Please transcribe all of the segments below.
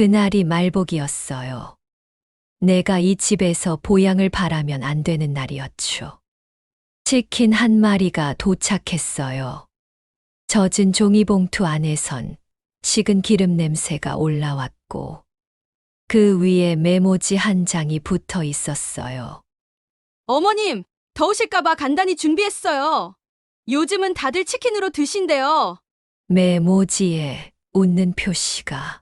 그날이 말복이었어요. 내가 이 집에서 보양을 바라면 안 되는 날이었죠. 치킨 한 마리가 도착했어요. 젖은 종이봉투 안에선 식은 기름 냄새가 올라왔고 그 위에 메모지 한 장이 붙어 있었어요. 어머님, 더우실까봐 간단히 준비했어요. 요즘은 다들 치킨으로 드신대요. 메모지에 웃는 표시가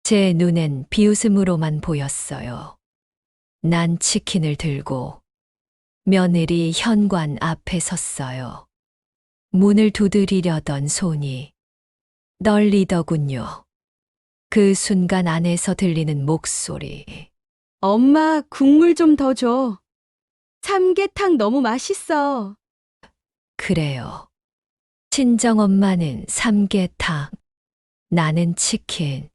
제 눈엔 비웃음으로만 보였어요. 난 치킨을 들고 며느리 현관 앞에 섰어요. 문을 두드리려던 손이 떨리더군요. 그 순간 안에서 들리는 목소리. 엄마, 국물 좀 더 줘. 삼계탕 너무 맛있어. 그래요. 친정엄마는 삼계탕, 나는 치킨.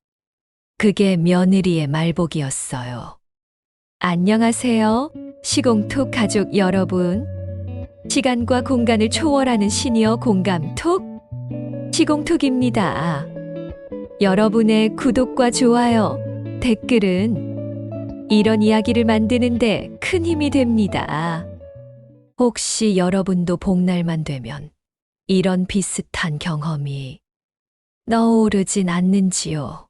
그게 며느리의 말복이었어요. 안녕하세요. 시공톡 가족 여러분. 시간과 공간을 초월하는 시니어 공감톡 시공톡입니다. 여러분의 구독과 좋아요, 댓글은 이런 이야기를 만드는데 큰 힘이 됩니다. 혹시 여러분도 복날만 되면 이런 비슷한 경험이 떠오르진 않는지요?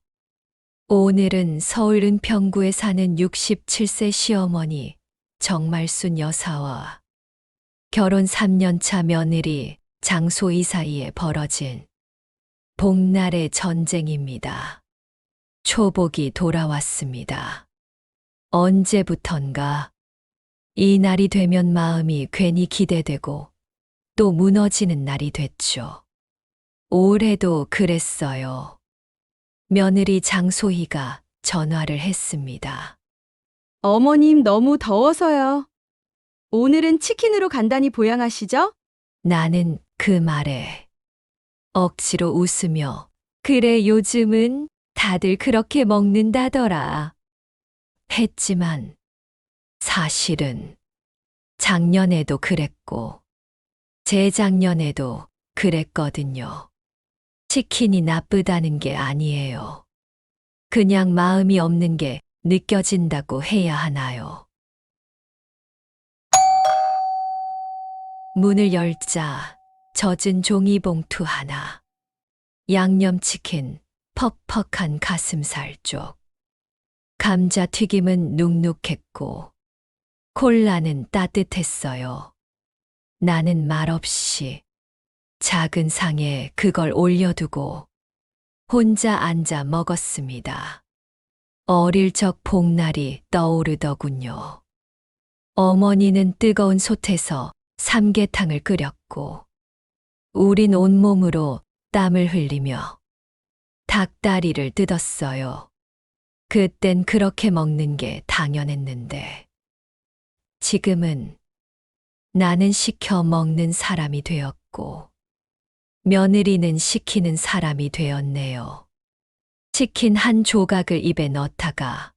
오늘은 서울 은평구에 사는 67세 시어머니 정말순 여사와 결혼 3년 차 며느리 장소희 사이에 벌어진 복날의 전쟁입니다. 초복이 돌아왔습니다. 언제부턴가 이 날이 되면 마음이 괜히 기대되고 또 무너지는 날이 됐죠. 올해도 그랬어요. 며느리 장소희가 전화를 했습니다. 어머님, 너무 더워서요. 오늘은 치킨으로 간단히 보양하시죠? 나는 그 말에 억지로 웃으며 그래 요즘은 다들 그렇게 먹는다더라 했지만 사실은 작년에도 그랬고 재작년에도 그랬거든요. 치킨이 나쁘다는 게 아니에요. 그냥 마음이 없는 게 느껴진다고 해야 하나요? 문을 열자 젖은 종이봉투 하나, 양념치킨, 퍽퍽한 가슴살 쪽, 감자튀김은 눅눅했고 콜라는 따뜻했어요. 나는 말없이 작은 상에 그걸 올려두고 혼자 앉아 먹었습니다. 어릴 적 복날이 떠오르더군요. 어머니는 뜨거운 솥에서 삼계탕을 끓였고 우린 온몸으로 땀을 흘리며 닭다리를 뜯었어요. 그땐 그렇게 먹는 게 당연했는데 지금은 나는 시켜 먹는 사람이 되었고 며느리는 시키는 사람이 되었네요. 치킨 한 조각을 입에 넣다가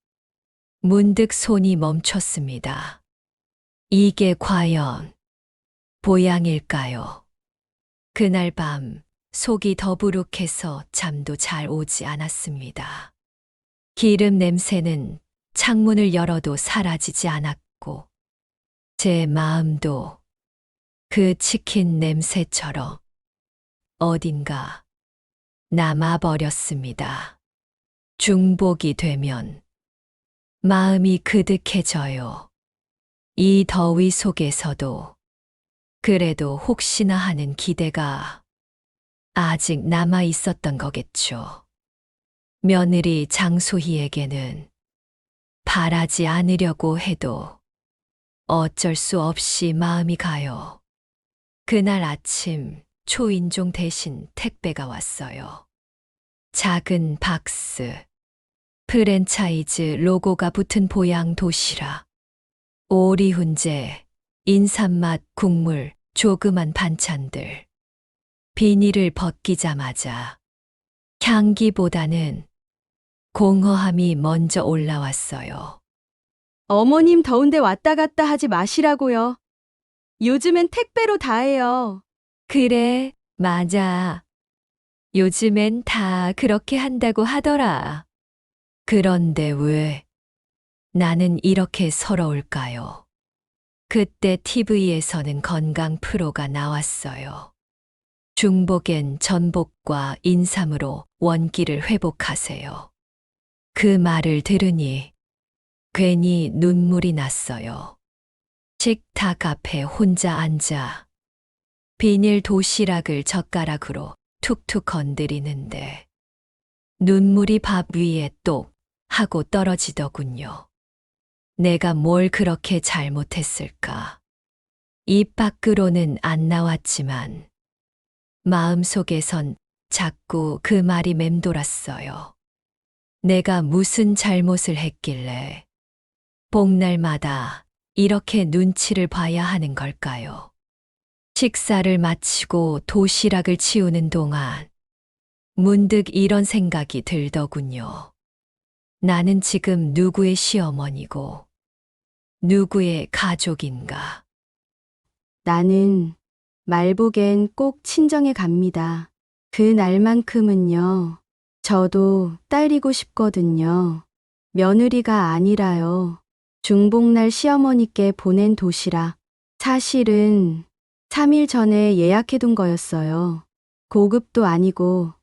문득 손이 멈췄습니다. 이게 과연 보양일까요? 그날 밤 속이 더부룩해서 잠도 잘 오지 않았습니다. 기름 냄새는 창문을 열어도 사라지지 않았고 제 마음도 그 치킨 냄새처럼 어딘가 남아버렸습니다. 중복이 되면 마음이 그득해져요. 이 더위 속에서도 그래도 혹시나 하는 기대가 아직 남아 있었던 거겠죠. 며느리 장소희에게는 바라지 않으려고 해도 어쩔 수 없이 마음이 가요. 그날 아침 초인종 대신 택배가 왔어요. 작은 박스, 프랜차이즈 로고가 붙은 보양 도시락, 오리 훈제, 인삼맛 국물, 조그만 반찬들. 비닐을 벗기자마자 향기보다는 공허함이 먼저 올라왔어요. 어머님 더운데 왔다 갔다 하지 마시라고요. 요즘엔 택배로 다 해요. 그래, 맞아. 요즘엔 다 그렇게 한다고 하더라. 그런데 왜 나는 이렇게 서러울까요? 그때 TV에서는 건강 프로가 나왔어요. 중복엔 전복과 인삼으로 원기를 회복하세요. 그 말을 들으니 괜히 눈물이 났어요. 식탁 앞에 혼자 앉아 비닐 도시락을 젓가락으로 툭툭 건드리는데 눈물이 밥 위에 똑 하고 떨어지더군요. 내가 뭘 그렇게 잘못했을까? 입 밖으로는 안 나왔지만 마음속에선 자꾸 그 말이 맴돌았어요. 내가 무슨 잘못을 했길래 복날마다 이렇게 눈치를 봐야 하는 걸까요? 식사를 마치고 도시락을 치우는 동안 문득 이런 생각이 들더군요. 나는 지금 누구의 시어머니고 누구의 가족인가? 나는 말복엔 꼭 친정에 갑니다. 그 날만큼은요. 저도 딸이고 싶거든요. 며느리가 아니라요. 중복날 시어머니께 보낸 도시락. 사실은 3일 전에 예약해둔 거였어요. 고급도 아니고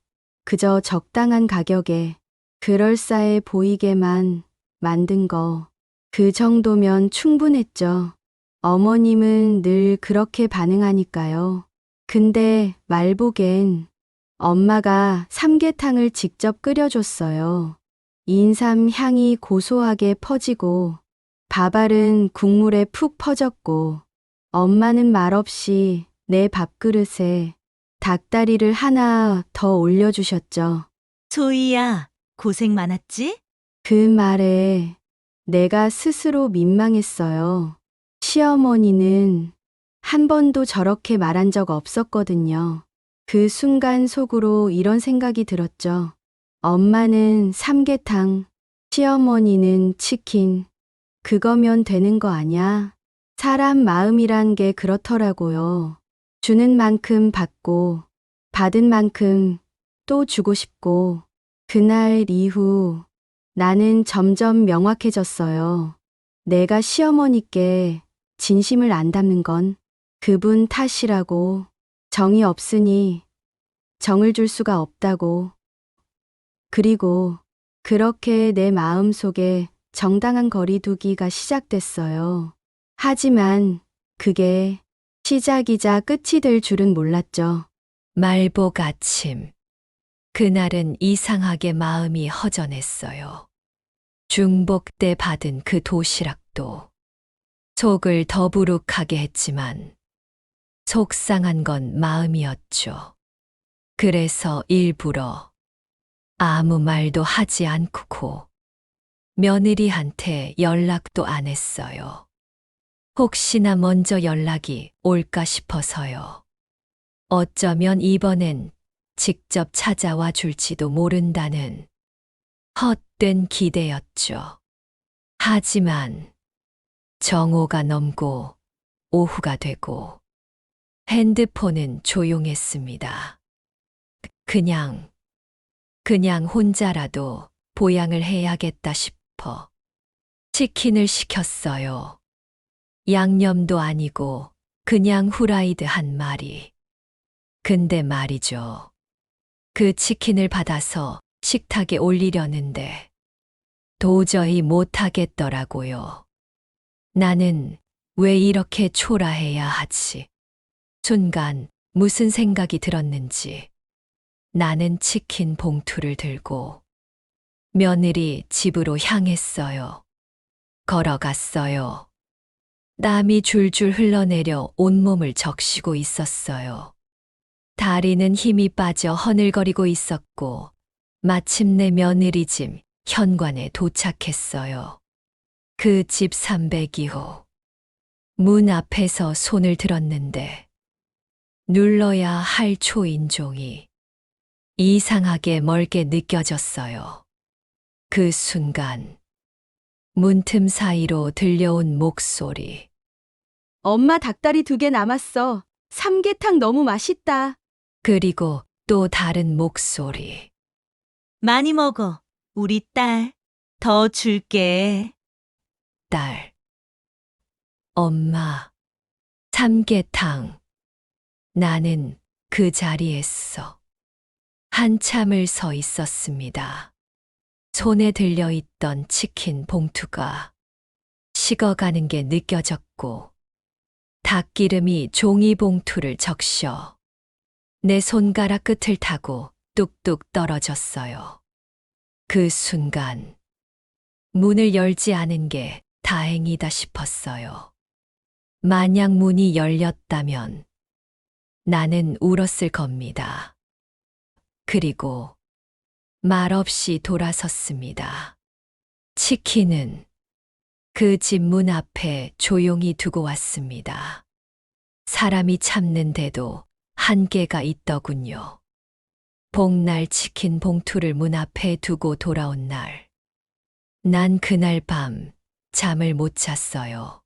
그저 적당한 가격에 그럴싸해 보이게만 만든 거. 그 정도면 충분했죠. 어머님은 늘 그렇게 반응하니까요. 근데 말복엔 엄마가 삼계탕을 직접 끓여줬어요. 인삼 향이 고소하게 퍼지고 밥알은 국물에 푹 퍼졌고 엄마는 말없이 내 밥그릇에 닭다리를 하나 더 올려주셨죠. 소희야, 고생 많았지? 그 말에 내가 스스로 민망했어요. 시어머니는 한 번도 저렇게 말한 적 없었거든요. 그 순간 속으로 이런 생각이 들었죠. 엄마는 삼계탕, 시어머니는 치킨. 그거면 되는 거 아냐? 사람 마음이란 게 그렇더라고요. 주는 만큼 받고, 받은 만큼 또 주고 싶고, 그날 이후 나는 점점 명확해졌어요. 내가 시어머니께 진심을 안 담는 건 그분 탓이라고, 정이 없으니 정을 줄 수가 없다고. 그리고 그렇게 내 마음속에 정당한 거리두기가 시작됐어요. 하지만 그게 시작이자 끝이 될 줄은 몰랐죠. 말복 아침. 그날은 이상하게 마음이 허전했어요. 중복 때 받은 그 도시락도 속을 더부룩하게 했지만 속상한 건 마음이었죠. 그래서 일부러 아무 말도 하지 않고 며느리한테 연락도 안 했어요. 혹시나 먼저 연락이 올까 싶어서요. 어쩌면 이번엔 직접 찾아와 줄지도 모른다는 헛된 기대였죠. 하지만 정오가 넘고 오후가 되고 핸드폰은 조용했습니다. 그냥 혼자라도 보양을 해야겠다 싶어 치킨을 시켰어요. 양념도 아니고 그냥 후라이드 한 마리. 근데 말이죠. 그 치킨을 받아서 식탁에 올리려는데 도저히 못하겠더라고요. 나는 왜 이렇게 초라해야 하지? 순간 무슨 생각이 들었는지 나는 치킨 봉투를 들고 며느리 집으로 향했어요. 걸어갔어요. 땀이 줄줄 흘러내려 온몸을 적시고 있었어요. 다리는 힘이 빠져 허늘거리고 있었고 마침내 며느리 집 현관에 도착했어요. 그 집 302호. 문 앞에서 손을 들었는데 눌러야 할 초인종이 이상하게 멀게 느껴졌어요. 그 순간 문틈 사이로 들려온 목소리. 엄마 닭다리 2개 남았어. 삼계탕 너무 맛있다. 그리고 또 다른 목소리. 많이 먹어, 우리 딸. 더 줄게. 딸. 엄마. 삼계탕. 나는 그 자리에서 한참을 서 있었습니다. 손에 들려있던 치킨 봉투가 식어가는 게 느껴졌고, 닭기름이 종이 봉투를 적셔 내 손가락 끝을 타고 뚝뚝 떨어졌어요. 그 순간 문을 열지 않은 게 다행이다 싶었어요. 만약 문이 열렸다면 나는 울었을 겁니다. 그리고 말없이 돌아섰습니다. 치킨은 그 집 문 앞에 조용히 두고 왔습니다. 사람이 참는데도 한계가 있더군요. 복날 치킨 봉투를 문 앞에 두고 돌아온 날, 난 그날 밤 잠을 못 잤어요.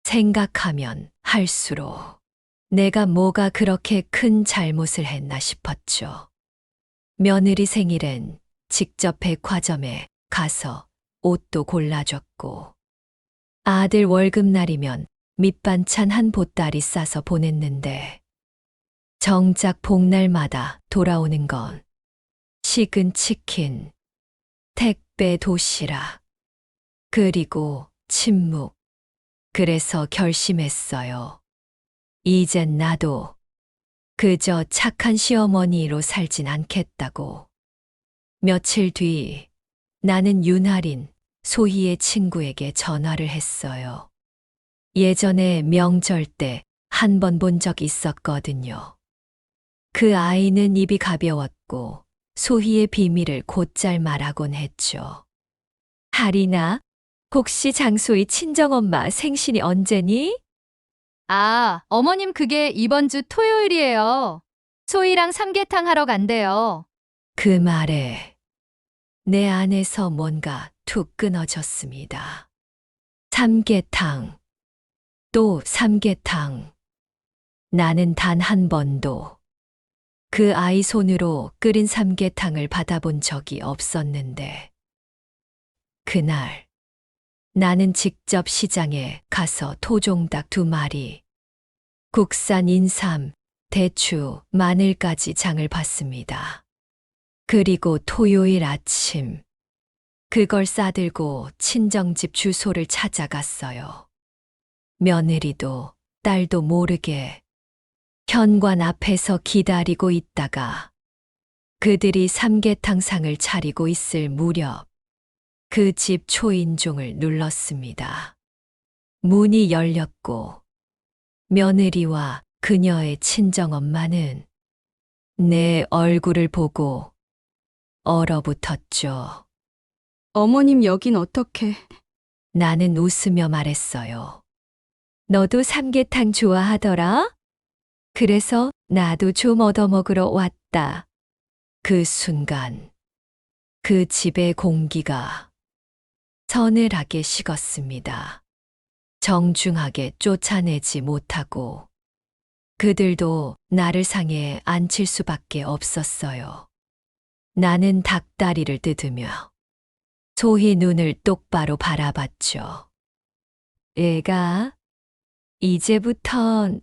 생각하면 할수록 내가 뭐가 그렇게 큰 잘못을 했나 싶었죠. 며느리 생일엔 직접 백화점에 가서 옷도 골라줬고, 아들 월급날이면 밑반찬 한 보따리 싸서 보냈는데, 정작 복날마다 돌아오는 건 식은 치킨, 택배 도시락, 그리고 침묵. 그래서 결심했어요. 이젠 나도 그저 착한 시어머니로 살진 않겠다고. 며칠 뒤 나는 윤하린, 소희의 친구에게 전화를 했어요. 예전에 명절 때 한 번 본 적 있었거든요. 그 아이는 입이 가벼웠고 소희의 비밀을 곧잘 말하곤 했죠. 하리나, 혹시 장소희 친정엄마 생신이 언제니? 아, 어머님 그게 이번 주 토요일이에요. 소희랑 삼계탕 하러 간대요. 그 말에 내 안에서 뭔가 툭 끊어졌습니다. 삼계탕, 또 삼계탕. 나는 단 한 번도 그 아이 손으로 끓인 삼계탕을 받아본 적이 없었는데, 그날 나는 직접 시장에 가서 토종닭 2마리, 국산 인삼, 대추, 마늘까지 장을 봤습니다. 그리고 토요일 아침, 그걸 싸들고 친정집 주소를 찾아갔어요. 며느리도 딸도 모르게 현관 앞에서 기다리고 있다가 그들이 삼계탕상을 차리고 있을 무렵 그 집 초인종을 눌렀습니다. 문이 열렸고 며느리와 그녀의 친정엄마는 내 얼굴을 보고 얼어붙었죠. 어머님 여긴 어떻게? 나는 웃으며 말했어요. 너도 삼계탕 좋아하더라? 그래서 나도 좀 얻어먹으러 왔다. 그 순간 그 집의 공기가 서늘하게 식었습니다. 정중하게 쫓아내지 못하고 그들도 나를 상에 앉힐 수밖에 없었어요. 나는 닭다리를 뜯으며 소희 눈을 똑바로 바라봤죠. 애가 이제부턴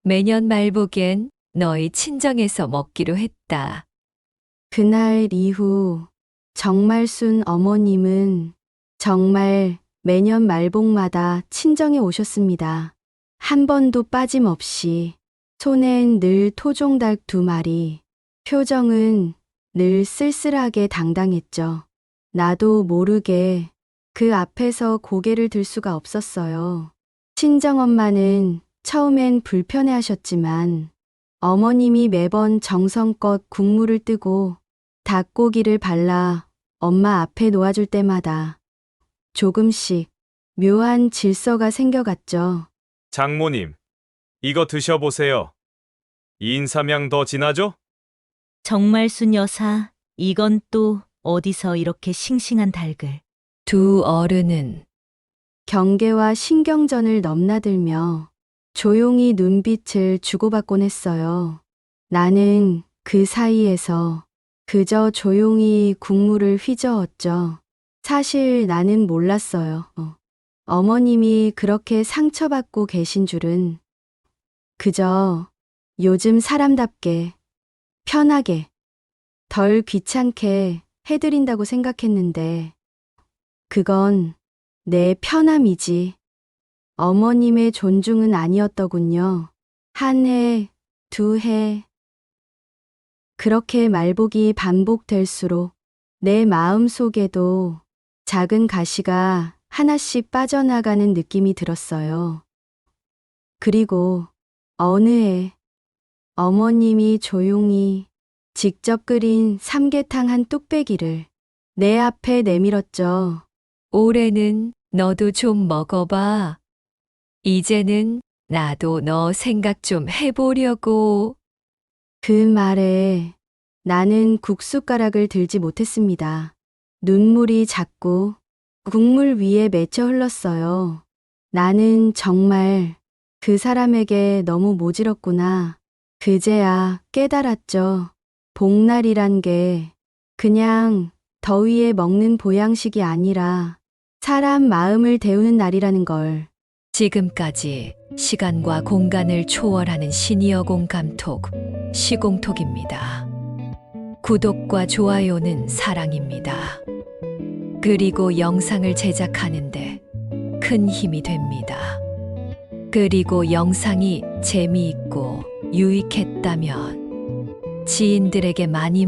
매년 말복엔 너희 친정에서 먹기로 했다. 그날 이후 정말 순 어머님은 정말 매년 말복마다 친정에 오셨습니다. 한 번도 빠짐없이 손엔 늘 토종닭 2마리, 표정은 늘 쓸쓸하게 당당했죠. 나도 모르게 그 앞에서 고개를 들 수가 없었어요. 친정엄마는 처음엔 불편해하셨지만 어머님이 매번 정성껏 국물을 뜨고 닭고기를 발라 엄마 앞에 놓아줄 때마다 조금씩 묘한 질서가 생겨갔죠. 장모님, 이거 드셔보세요. 인삼향 더 진하죠? 정말 순 여사, 이건 또 어디서 이렇게 싱싱한 닭을. 두 어른은 경계와 신경전을 넘나들며 조용히 눈빛을 주고받곤 했어요. 나는 그 사이에서 그저 조용히 국물을 휘저었죠. 사실 나는 몰랐어요. 어머님이 그렇게 상처받고 계신 줄은 그저 요즘 사람답게 편하게 덜 귀찮게 해드린다고 생각했는데 그건 내 편함이지 어머님의 존중은 아니었더군요. 한 해, 두 해. 그렇게 말복이 반복될수록 내 마음 속에도 작은 가시가 하나씩 빠져나가는 느낌이 들었어요. 그리고 어느 해 어머님이 조용히 직접 끓인 삼계탕 한 뚝배기를 내 앞에 내밀었죠. 올해는 너도 좀 먹어봐. 이제는 나도 너 생각 좀 해보려고. 그 말에 나는 국숟가락을 들지 못했습니다. 눈물이 자꾸 국물 위에 맺혀 흘렀어요. 나는 정말 그 사람에게 너무 모질었구나. 그제야 깨달았죠. 복날이란 게 그냥 더위에 먹는 보양식이 아니라 사람 마음을 데우는 날이라는 걸. 지금까지 시간과 공간을 초월하는 시니어 공감톡, 시공톡입니다. 구독과 좋아요는 사랑입니다. 그리고 영상을 제작하는데 큰 힘이 됩니다. 그리고 영상이 재미있고 유익했다면 지인들에게 많이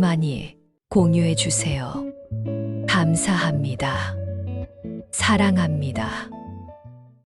공유해 주세요. 감사합니다. 사랑합니다.